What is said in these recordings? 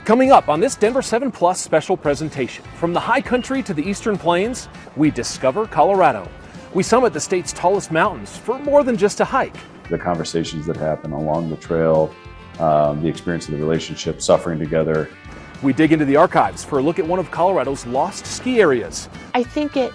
Coming up on this Denver 7 Plus special presentation, from the high country to the eastern plains, we discover Colorado. We summit the state's tallest mountains for more than just a hike. The conversations that happen along the trail, the experience of the relationship, suffering together. We dig into the archives for a look at one of Colorado's lost ski areas. I think it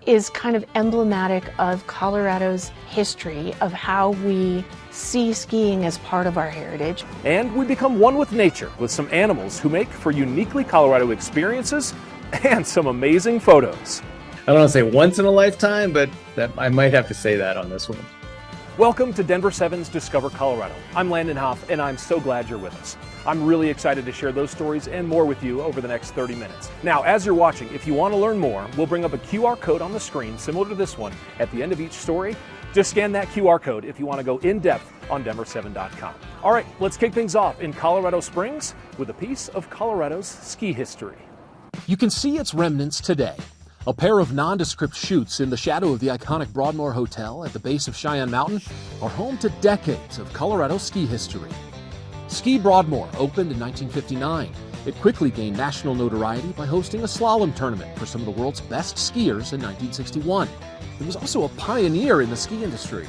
is kind of emblematic of Colorado's history of how we see skiing as part of our heritage. And we become one with nature with some animals who make for uniquely Colorado experiences and some amazing photos. I don't want to say once in a lifetime, but I might have to say that on this one. Welcome to Denver 7's Discover Colorado. I'm Landon Haaf, and I'm so glad you're with us. I'm really excited to share those stories and more with you over the next 30 minutes. Now, as you're watching, if you want to learn more, we'll bring up a QR code on the screen similar to this one at the end of each story. Just scan that QR code if you want to go in depth on Denver7.com. All right, let's kick things off in Colorado Springs with a piece of Colorado's ski history. You can see its remnants today. A pair of nondescript chutes in the shadow of the iconic Broadmoor Hotel at the base of Cheyenne Mountain are home to decades of Colorado ski history. Ski Broadmoor opened in 1959. It quickly gained national notoriety by hosting a slalom tournament for some of the world's best skiers in 1961. It was also a pioneer in the ski industry.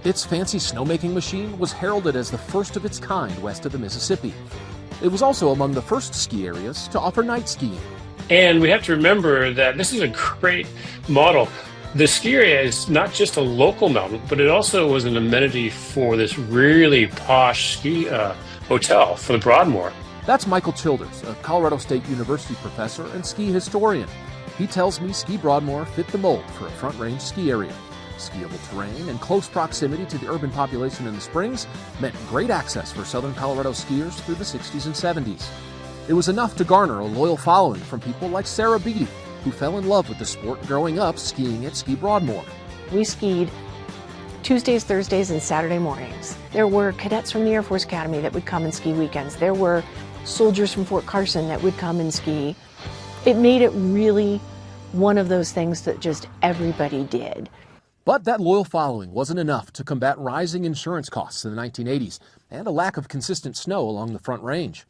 Its fancy snowmaking machine was heralded as the first of its kind west of the Mississippi. It was also among the first ski areas to offer night skiing. And we have to remember that this is a great model. The ski area is not just a local mountain, but it also was an amenity for this really posh ski hotel for the Broadmoor. That's Michael Childers, a Colorado State University professor and ski historian. He tells me Ski Broadmoor fit the mold for a front range ski area. Skiable terrain and close proximity to the urban population in the Springs meant great access for southern Colorado skiers through the 60s and 70s. It was enough to garner a loyal following from people like Sarah Beatty, who fell in love with the sport growing up skiing at Ski Broadmoor. We skied Tuesdays, Thursdays, and Saturday mornings. There were cadets from the Air Force Academy that would come and ski weekends. There were soldiers from Fort Carson that would come and ski. It made it really one of those things that just everybody did. But that loyal following wasn't enough to combat rising insurance costs in the 1980s and a lack of consistent snow along the Front Range.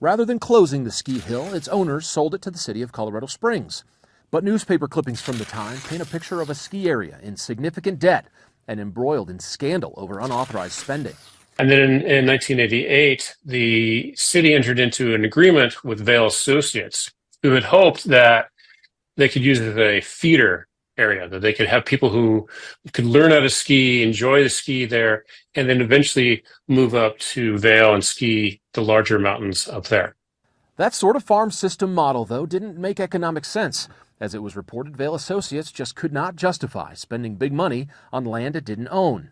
Rather than closing the ski hill, its owners sold it to the city of Colorado Springs. But newspaper clippings from the time paint a picture of a ski area in significant debt and embroiled in scandal over unauthorized spending. And then in 1988, the city entered into an agreement with Vail Associates, who had hoped that they could use it as a feeder area, that they could have people who could learn how to ski, enjoy the ski there, and then eventually move up to Vail and ski the larger mountains up there. That sort of farm system model, though, didn't make economic sense. As it was reported, Vail Associates just could not justify spending big money on land it didn't own.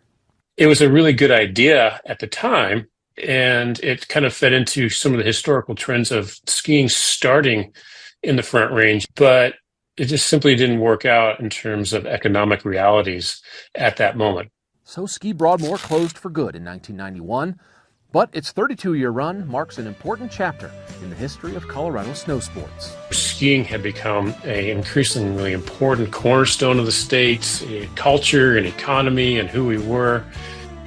It was a really good idea at the time, and it kind of fed into some of the historical trends of skiing starting in the Front Range, but it just simply didn't work out in terms of economic realities at that moment. So Ski Broadmoor closed for good in 1991, but its 32-year run marks an important chapter in the history of Colorado snow sports. Skiing had become an increasingly important cornerstone of the state's culture and economy and who we were,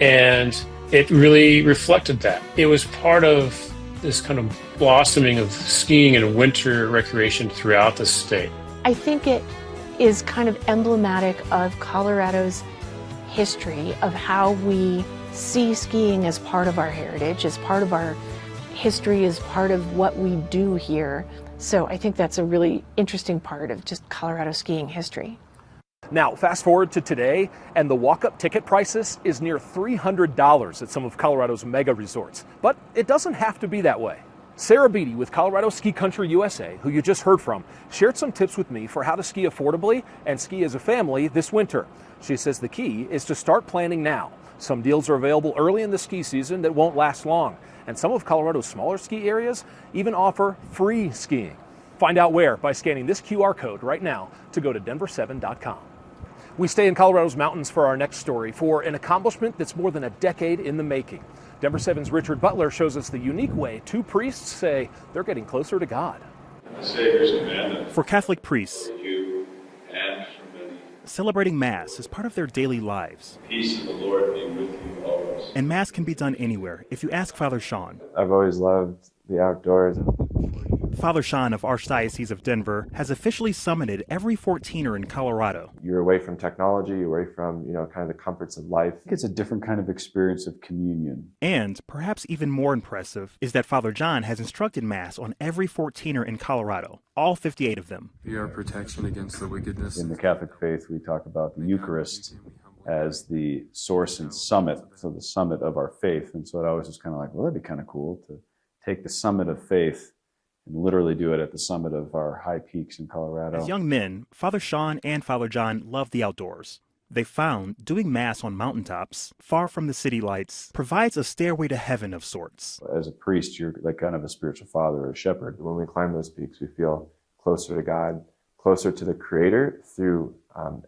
and it really reflected that. It was part of this kind of blossoming of skiing and winter recreation throughout the state. I think it is kind of emblematic of Colorado's history of how we see skiing as part of our heritage, as part of our history, as part of what we do here. So I think that's a really interesting part of just Colorado skiing history. Now, fast forward to today, and the walk-up ticket prices is near $300 at some of Colorado's mega resorts. But it doesn't have to be that way. Sarah Beatty with Colorado Ski Country USA, who you just heard from, shared some tips with me for how to ski affordably and ski as a family this winter. She says the key is to start planning now. Some deals are available early in the ski season that won't last long, and some of Colorado's smaller ski areas even offer free skiing. Find out where by scanning this QR code right now to go to Denver7.com. We stay in Colorado's mountains for our next story for an accomplishment that's more than a decade in the making. Denver 7's Richard Butler shows us the unique way two priests say they're getting closer to God. For Catholic priests, celebrating Mass is part of their daily lives. Peace of the Lord be with you always. And Mass can be done anywhere if you ask Father Sean. I've always loved the outdoors. Father Sean of Archdiocese of Denver has officially summited every 14er in Colorado. You're away from technology, you're away from, kind of the comforts of life. It's a different kind of experience of communion. And perhaps even more impressive is that Father John has instructed Mass on every 14er in Colorado, all 58 of them. Be our protection against the wickedness. In the Catholic faith, we talk about the Eucharist as the source and summit, so the summit of our faith. And so it always was kind of like, well, that'd be kind of cool to take the summit of faith and literally do it at the summit of our high peaks in Colorado. As young men, Father Sean and Father John love the outdoors. They found doing Mass on mountaintops, far from the city lights, provides a stairway to heaven of sorts. As a priest, you're like kind of a spiritual father or a shepherd. When we climb those peaks, we feel closer to God, closer to the Creator through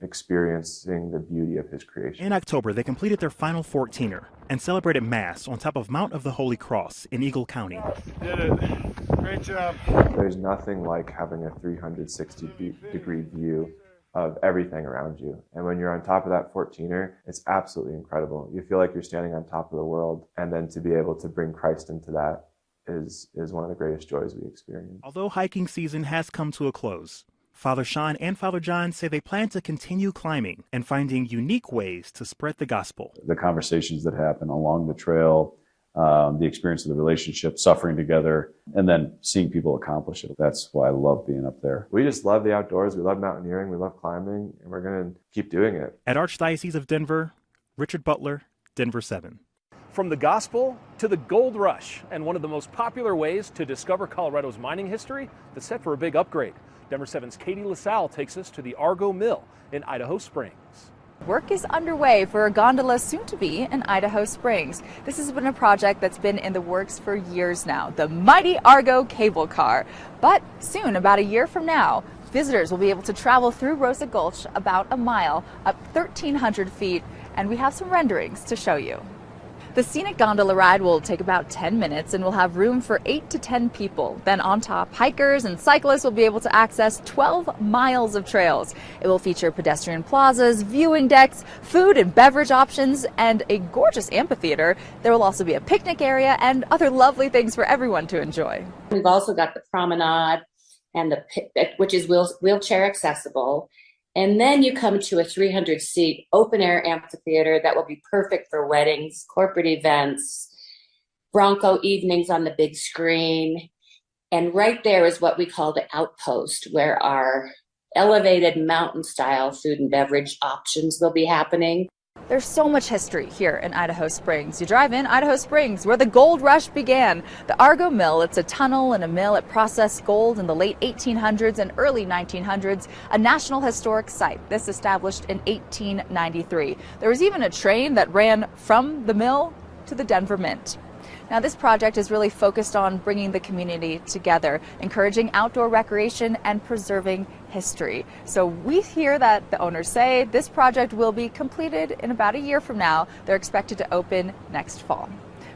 experiencing the beauty of His creation. In October, they completed their final 14er and celebrated Mass on top of Mount of the Holy Cross in Eagle County. Did it. Great job. There's nothing like having a 360-degree view of everything around you. And when you're on top of that 14er, it's absolutely incredible. You feel like you're standing on top of the world. And then to be able to bring Christ into that is one of the greatest joys we experience. Although hiking season has come to a close, Father Sean and Father John say they plan to continue climbing and finding unique ways to spread the gospel. The conversations that happen along the trail, the experience of the relationship, suffering together, and then seeing people accomplish it. That's why I love being up there. We just love the outdoors. We love mountaineering. We love climbing, and we're going to keep doing it. At Archdiocese of Denver, Richard Butler, Denver7. From the gospel to the gold rush, and one of the most popular ways to discover Colorado's mining history that's set for a big upgrade. Denver7's Katie LaSalle takes us to the Argo Mill in Idaho Springs. Work is underway for a gondola soon to be in Idaho Springs. This has been a project that's been in the works for years now, the mighty Argo cable car. But soon, about a year from now, visitors will be able to travel through Rosa Gulch about a mile, up 1,300 feet, and we have some renderings to show you. The scenic gondola ride will take about 10 minutes and will have room for 8 to 10 people. Then on top, hikers and cyclists will be able to access 12 miles of trails. It will feature pedestrian plazas, viewing decks, food and beverage options, and a gorgeous amphitheater. There will also be a picnic area and other lovely things for everyone to enjoy. We've also got the promenade, and which is wheelchair accessible. And then you come to a 300-seat open-air amphitheater that will be perfect for weddings, corporate events, Bronco evenings on the big screen. And right there is what we call the outpost, where our elevated mountain-style food and beverage options will be happening. There's so much history here in Idaho Springs. You drive in Idaho Springs, where the gold rush began. The Argo Mill, it's a tunnel and a mill. It processed gold in the late 1800s and early 1900s, a National Historic Site. This established in 1893. There was even a train that ran from the mill to the Denver Mint. Now, this project is really focused on bringing the community together, encouraging outdoor recreation and preserving history. So we hear that the owners say this project will be completed in about a year from now. They're expected to open next fall.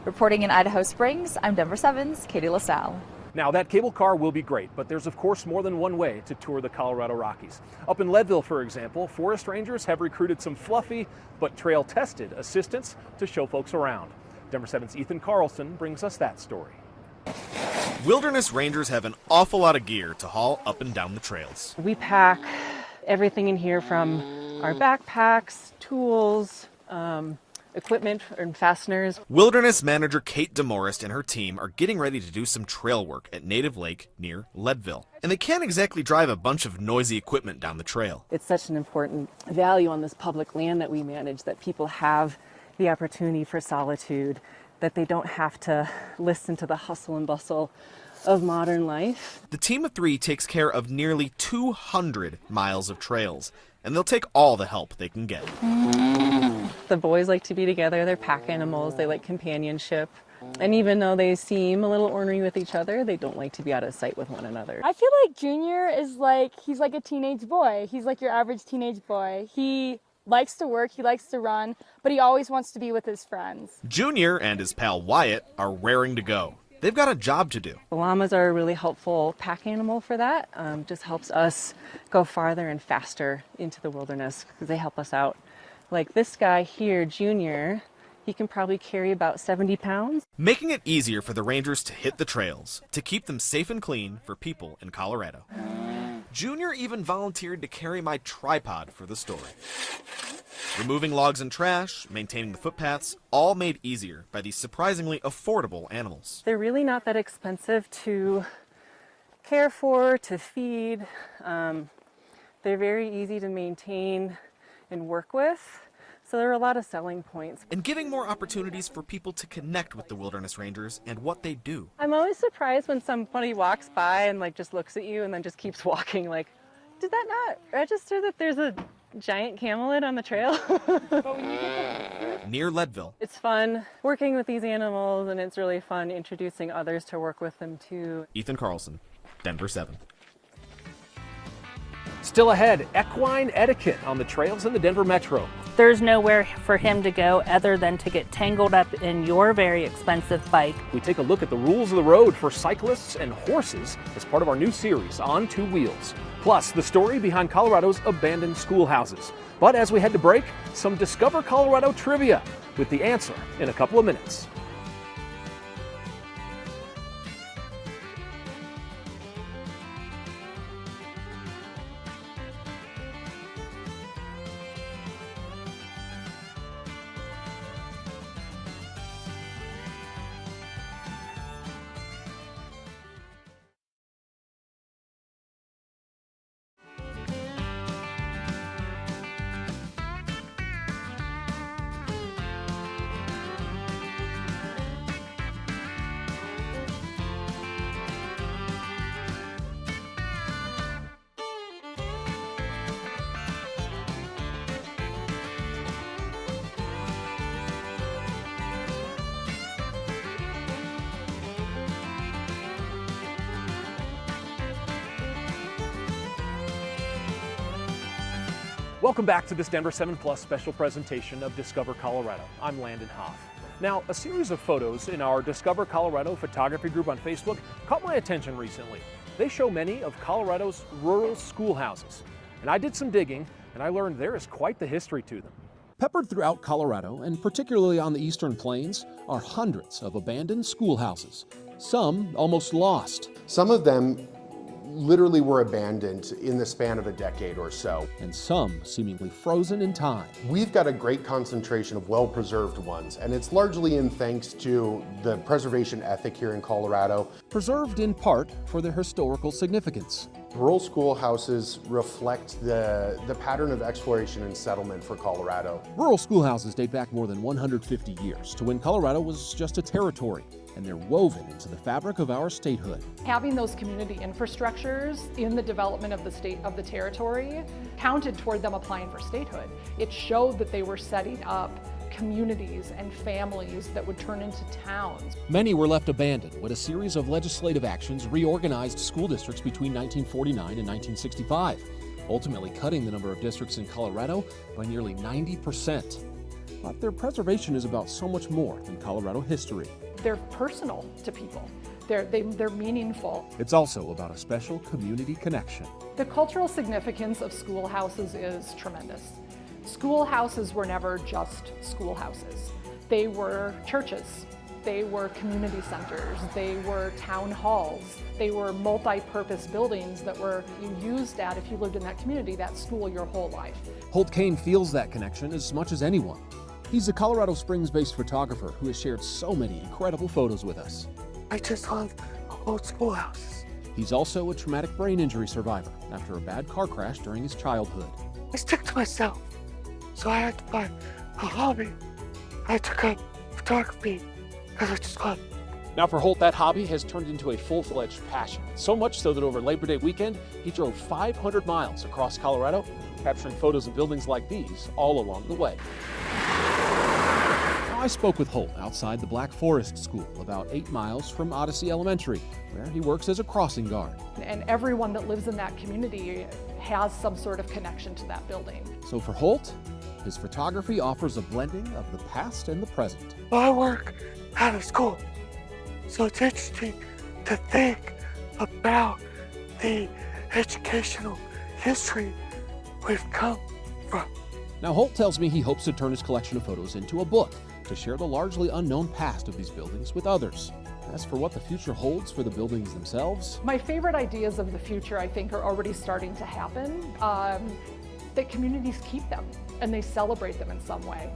Reporting in Idaho Springs, I'm Denver7's Katie LaSalle. Now, that cable car will be great, but there's of course more than one way to tour the Colorado Rockies. Up in Leadville, for example, forest rangers have recruited some fluffy but trail-tested assistants to show folks around. Denver7's Ethan Carlson brings us that story. Wilderness rangers have an awful lot of gear to haul up and down the trails. We pack everything in here from our backpacks, tools, equipment and fasteners. Wilderness manager Kate DeMorist and her team are getting ready to do some trail work at Native Lake near Leadville. And they can't exactly drive a bunch of noisy equipment down the trail. It's such an important value on this public land that we manage, that people have the opportunity for solitude, that they don't have to listen to the hustle and bustle of modern life. The team of 3 takes care of nearly 200 miles of trails, and they'll take all the help they can get. The boys like to be together, they're pack animals, they like companionship. And even though they seem a little ornery with each other, they don't like to be out of sight with one another. I feel like Junior is he's like a teenage boy. He's like your average teenage boy. He likes to work, he likes to run, but he always wants to be with his friends. Junior and his pal Wyatt are raring to go. They've got a job to do. The llamas are a really helpful pack animal for that. Just helps us go farther and faster into the wilderness because they help us out. Like this guy here, Junior, He can probably carry about 70 pounds. Making it easier for the Rangers to hit the trails, to keep them safe and clean for people in Colorado. Junior even volunteered to carry my tripod for the story. Removing logs and trash, maintaining the footpaths, all made easier by these surprisingly affordable animals. They're really not that expensive to care for, to feed. They're very easy to maintain and work with. So there are a lot of selling points. And giving more opportunities for people to connect with the Wilderness Rangers and what they do. I'm always surprised when somebody walks by and like just looks at you and then just keeps walking. Like, did that not register that there's a giant camelid on the trail? Near Leadville. It's fun working with these animals, and it's really fun introducing others to work with them too. Ethan Carlson, Denver7. Still ahead, equine etiquette on the trails in the Denver Metro. There's nowhere for him to go other than to get tangled up in your very expensive bike. We take a look at the rules of the road for cyclists and horses as part of our new series, On Two Wheels. Plus, the story behind Colorado's abandoned schoolhouses. But as we head to break, some Discover Colorado trivia with the answer in a couple of minutes. Welcome back to this Denver7 Plus special presentation of Discover Colorado. I'm Landon Haaf. Now, a series of photos in our Discover Colorado photography group on Facebook caught my attention recently. They show many of Colorado's rural schoolhouses. And I did some digging, and I learned there is quite the history to them. Peppered throughout Colorado, and particularly on the eastern plains, are hundreds of abandoned schoolhouses. Some almost lost. Some of them literally were abandoned in the span of a decade or so. And some seemingly frozen in time. We've got a great concentration of well-preserved ones, and it's largely in thanks to the preservation ethic here in Colorado. Preserved in part for their historical significance. Rural schoolhouses reflect the pattern of exploration and settlement for Colorado. Rural schoolhouses date back more than 150 years to when Colorado was just a territory, and they're woven into the fabric of our statehood. Having those community infrastructures in the development of the state of the territory counted toward them applying for statehood. It showed that they were setting up communities and families that would turn into towns. Many were left abandoned when a series of legislative actions reorganized school districts between 1949 and 1965, ultimately cutting the number of districts in Colorado by nearly 90%. But their preservation is about so much more than Colorado history. They're personal to people. They're meaningful. It's also about a special community connection. The cultural significance of schoolhouses is tremendous. Schoolhouses were never just schoolhouses. They were churches. They were community centers. They were town halls. They were multi-purpose buildings that were used at, if you lived in that community, that school your whole life. Holt Kane feels that connection as much as anyone. He's a Colorado Springs-based photographer who has shared so many incredible photos with us. I just love old schoolhouses. He's also a traumatic brain injury survivor after a bad car crash during his childhood. I stick to myself, so I had to find a hobby. I took up photography because I just love it. Now for Holt, that hobby has turned into a full-fledged passion. So much so that over Labor Day weekend, he drove 500 miles across Colorado, capturing photos of buildings like these all along the way. I spoke with Holt outside the Black Forest School, about 8 miles from Odyssey Elementary, where he works as a crossing guard. And everyone that lives in that community has some sort of connection to that building. So for Holt, his photography offers a blending of the past and the present. I work at a school, so it's interesting to think about the educational history we've come from. Now Holt tells me he hopes to turn his collection of photos into a book to share the largely unknown past of these buildings with others. As for what the future holds for the buildings themselves, My favorite ideas of the future, I think, are already starting to happen. That communities keep them and they celebrate them in some way.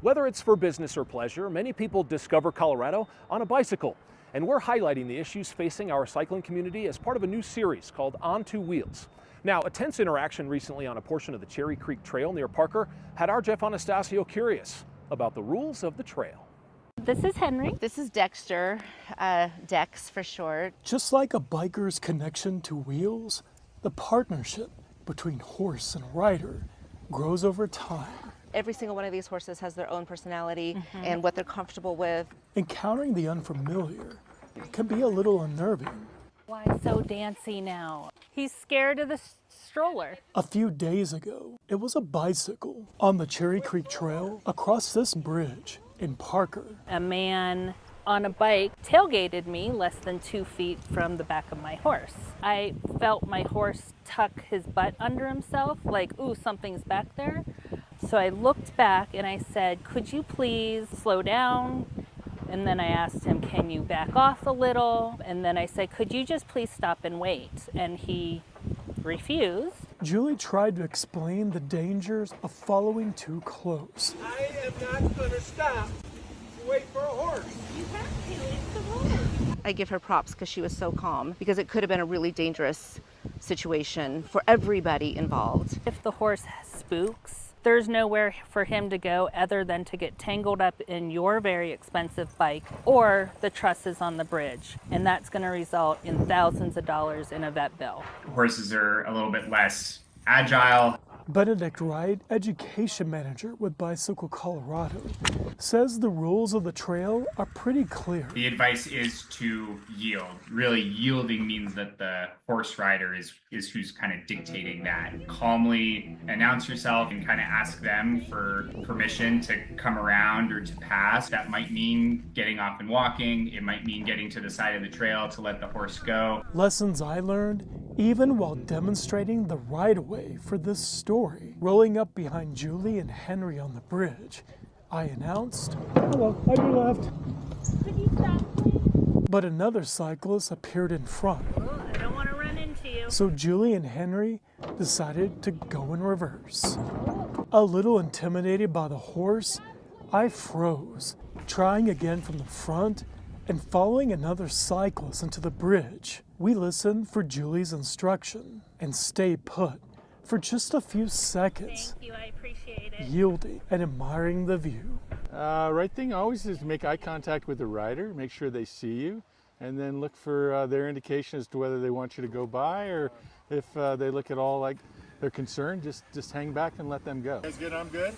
Whether it's for business or pleasure, many people discover Colorado on a bicycle. And we're highlighting the issues facing our cycling community as part of a new series called On Two Wheels. Now, a tense interaction recently on a portion of the Cherry Creek Trail near Parker had our Jeff Anastasio curious about the rules of the trail. This is Henry. This is Dexter, Dex for short. Just like a biker's connection to wheels, the partnership between horse and rider grows over time. Every single one of these horses has their own personality and what they're comfortable with. Encountering the unfamiliar can be a little unnerving. Why so dancy now? He's scared of the stroller. A few days ago, it was a bicycle on the Cherry Creek Trail across this bridge in Parker. A man on a bike tailgated me less than 2 feet from the back of my horse. I felt my horse tuck his butt under himself, like, ooh, something's back there. So I looked back and I said, could you please slow down? And then I asked him, can you back off a little? And then I said, could you just please stop and wait? And he refused. Julie tried to explain the dangers of following too close. I am not going to stop to wait for a horse. You have to, it's the road. I give her props because she was so calm, because it could have been a really dangerous situation for everybody involved. If the horse spooks, there's nowhere for him to go other than to get tangled up in your very expensive bike or the trusses on the bridge. And that's going to result in thousands of dollars in a vet bill. Horses are a little bit less agile. Benedict Wright, education manager with Bicycle Colorado, says the rules of the trail are pretty clear. The advice is to yield. Really, yielding means that the horse rider is who's kind of dictating that. Calmly announce yourself and kind of ask them for permission to come around or to pass. That might mean getting off and walking. It might mean getting to the side of the trail to let the horse go. Lessons I learned even while demonstrating the right-of-way for this story. Rolling up behind Julie and Henry on the bridge, I announced, "Hello, on your left." Could you stop, please? But another cyclist appeared in front. Oh, I don't want to run into you. So Julie and Henry decided to go in reverse. A little intimidated by the horse, I froze, trying again from the front and following another cyclist into the bridge. We listened for Julie's instruction and stayed put for just a few seconds. Thank you, I appreciate it. Yielding and admiring the view. Right thing always is to make eye contact with the rider, make sure they see you, and then look for their indication as to whether they want you to go by, or if they look at all like they're concerned, just hang back and let them go. You guys good? I'm good?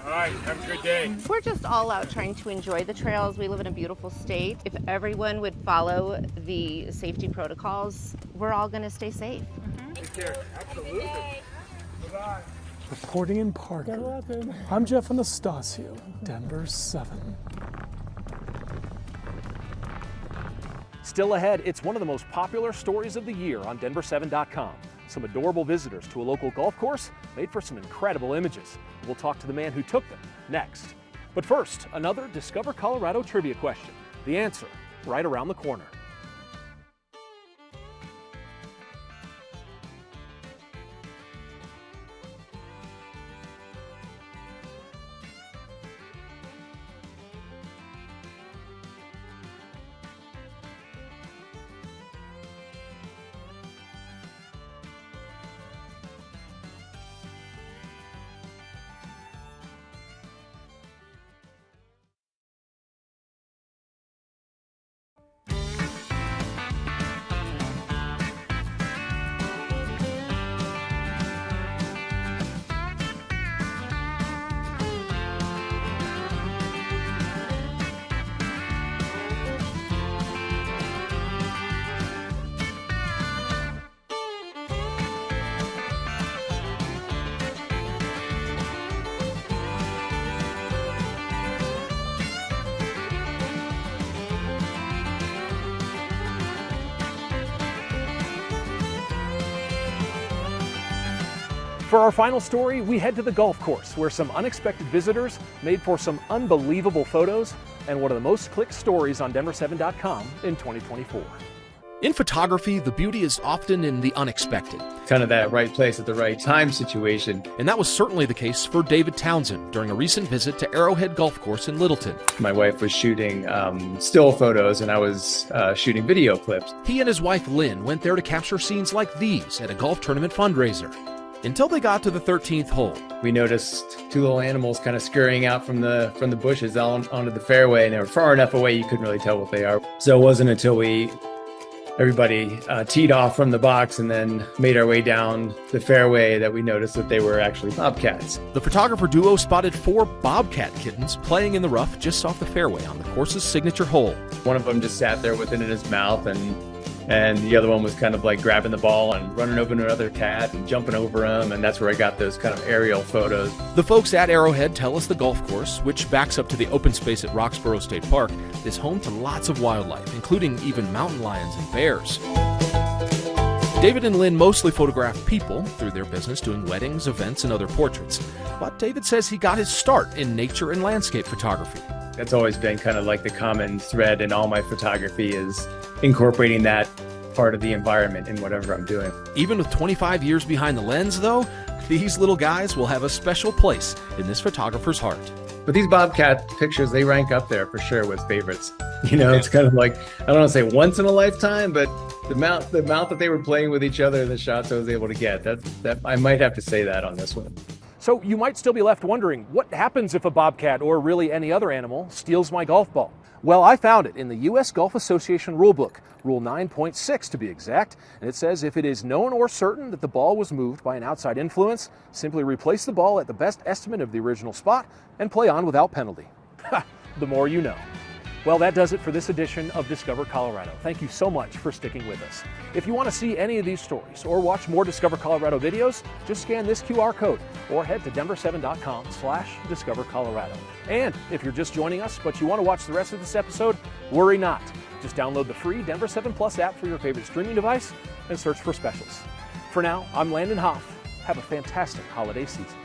All right, have a good day. We're just all out trying to enjoy the trails. We live in a beautiful state. If everyone would follow the safety protocols, we're all going to stay safe. Take care. Absolutely. Bye-bye. Reporting in Parker, I'm Jeff Anastasio, Denver7. Still ahead, it's one of the most popular stories of the year on Denver7.com. Some adorable visitors to a local golf course made for some incredible images. We'll talk to the man who took them next. But first, another Discover Colorado trivia question. The answer, right around the corner. For our final story, we head to the golf course where some unexpected visitors made for some unbelievable photos and one of the most clicked stories on Denver7.com in 2024. In photography, the beauty is often in the unexpected. Kind of that right place at the right time situation. And that was certainly the case for David Townsend during a recent visit to Arrowhead Golf Course in Littleton. My wife was shooting still photos and I was shooting video clips. He and his wife Lynn went there to capture scenes like these at a golf tournament fundraiser. Until they got to the 13th hole. We noticed two little animals kind of scurrying out from the bushes onto the fairway, and they were far enough away you couldn't really tell what they are. So it wasn't until everybody teed off from the box and then made our way down the fairway that we noticed that they were actually bobcats. The photographer duo spotted 4 bobcat kittens playing in the rough just off the fairway on the course's signature hole. One of them just sat there with it in his mouth, and the other one was kind of like grabbing the ball and running over to another cat and jumping over him, and that's where I got those kind of aerial photos. The folks at Arrowhead tell us the golf course, which backs up to the open space at Roxborough State Park, is home to lots of wildlife, including even mountain lions and bears. David and Lynn mostly photograph people through their business doing weddings, events, and other portraits. But David says he got his start in nature and landscape photography. That's always been kind of like the common thread in all my photography, is incorporating that part of the environment in whatever I'm doing. Even with 25 years behind the lens, though, these little guys will have a special place in this photographer's heart. But these bobcat pictures, they rank up there for sure with favorites. You know, it's kind of like, I don't want to say once in a lifetime, but the amount that they were playing with each other, the shots I was able to get, that I might have to say that on this one. So you might still be left wondering, what happens if a bobcat, or really any other animal, steals my golf ball? Well, I found it in the U.S. Golf Association Rulebook, Rule 9.6 to be exact, and it says if it is known or certain that the ball was moved by an outside influence, simply replace the ball at the best estimate of the original spot and play on without penalty. The more you know. Well, that does it for this edition of Discover Colorado. Thank you so much for sticking with us. If you want to see any of these stories or watch more Discover Colorado videos, just scan this QR code or head to Denver7.com/Discover Colorado. And if you're just joining us but you want to watch the rest of this episode, worry not. Just download the free Denver7 Plus app for your favorite streaming device and search for specials. For now, I'm Landon Haaf. Have a fantastic holiday season.